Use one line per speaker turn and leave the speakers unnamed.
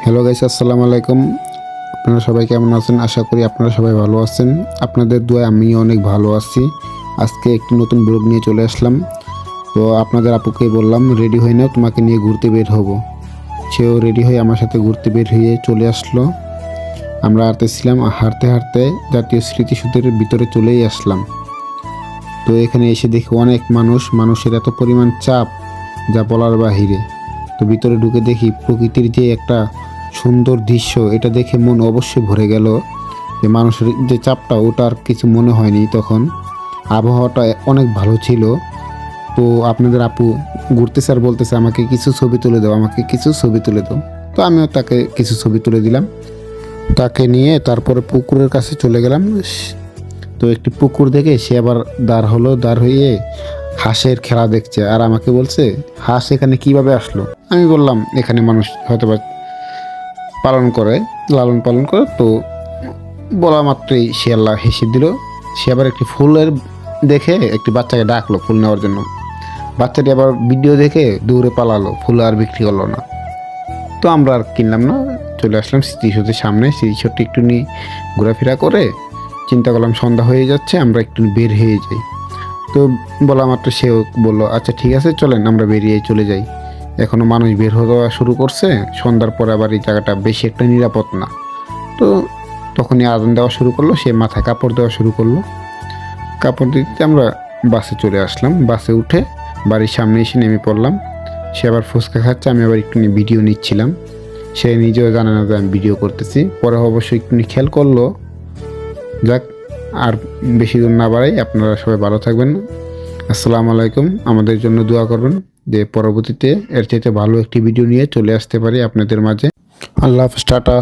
Hello guys, আসসালামু আলাইকুম। আপনারা সবাই কেমন আছেন? আশা করি আপনারা সবাই ভালো আছেন। আপনাদের দোয়ায় আমি অনেক ভালো আছি। আজকে একটি নতুন ব্লগ নিয়ে চলে আসলাম। তো আপনাদের আপুকে বললাম রেডি হয়ে নাও, তোমাকে নিয়ে ঘুরতে বের হব। সেও রেডি হয়ে আমার সাথে ঘুরতে বের হয়ে চলে আসলো। আমরা হাঁটতেছিলাম, হাঁটতে হাঁটতে জাতীয় স্মৃতিসৌধের ভিতরে চলেই আসলাম। তো এখানে এসে দেখি অনেক মানুষের এত পরিমাণ চাপ যা বলার বাহিরে। তো ভিতরে ঢুকে দেখি প্রকৃতির যে একটা সুন্দর দৃশ্য, এটা দেখে মন অবশ্যই ভরে গেল। যে মানুষের যে চাপটা, ওটা আর কিছু মনে হয়নি তখন। আবহাওয়াটা অনেক ভালো ছিল। তো আপনাদের আপু ঘুরতেছে আর বলতেছে আমাকে কিছু ছবি তুলে দাও, আমাকে কিছু ছবি তুলে দাও। তো আমিও তাকে কিছু ছবি তুলে দিলাম। তাকে নিয়ে তারপরে পুকুরের কাছে চলে গেলাম। তো একটি পুকুর দেখে সে আবার দাঁড় হয়ে হাঁসের খেলা দেখছে আর আমাকে বলছে হাঁস এখানে কিভাবে আসলো। আমি বললাম এখানে মানুষ হয়তো বা লালন পালন করে। তো বলা মাত্রই সে আল্লাহ হেসে দিল। সে আবার একটি ফুলের দেখে একটি বাচ্চাকে ডাকলো ফুল নেওয়ার জন্য। বাচ্চাটি আবার ভিডিও দেখে দৌড়ে পালালো, ফুল আর বিক্রি করলো না। তো আমরা আর কিনলাম না, চলে আসলাম স্মৃতিসৌধের সামনে। স্মৃতিসৌধটি একটু নিয়ে ঘোরাফেরা করে চিন্তা করলাম সন্ধ্যা হয়ে যাচ্ছে, আমরা একটু বের হয়ে যাই। তো বলা মাত্র সেও বললো আচ্ছা ঠিক আছে, চলেন আমরা বেরিয়ে চলে যাই। এখনও মানুষ বের হওয়া শুরু করছে, সন্ধ্যার পরে আবার এই জায়গাটা বেশি একটা নিরাপদ না। তো তখনই আজান দেওয়া শুরু করলো, সে মাথায় কাপড় দেওয়া শুরু করলো। কাপড় দিতে আমরা বাসে চলে আসলাম। বাসে উঠে বাড়ির সামনে এসে নেমে পড়লাম। সে আবার ফুচকা খাচ্ছে, আমি আবার একটু ভিডিও নিচ্ছিলাম। সে নিজেও জানে না যে আমি ভিডিও করতেছি। পরে অবশ্যই একটু খেয়াল করলো। যাক, আর বেশি দূর না বাড়াই, আপনারা সবাই ভালো থাকবেন। আসসালামু আলাইকুম। আমাদের জন্য দোয়া করবেন যে পরবর্তীতে এর চাইতে ভালো একটি ভিডিও নিয়ে চলে আসতে পারি আপনাদের মাঝে। আল্লাহ হাফেজ, টাটা।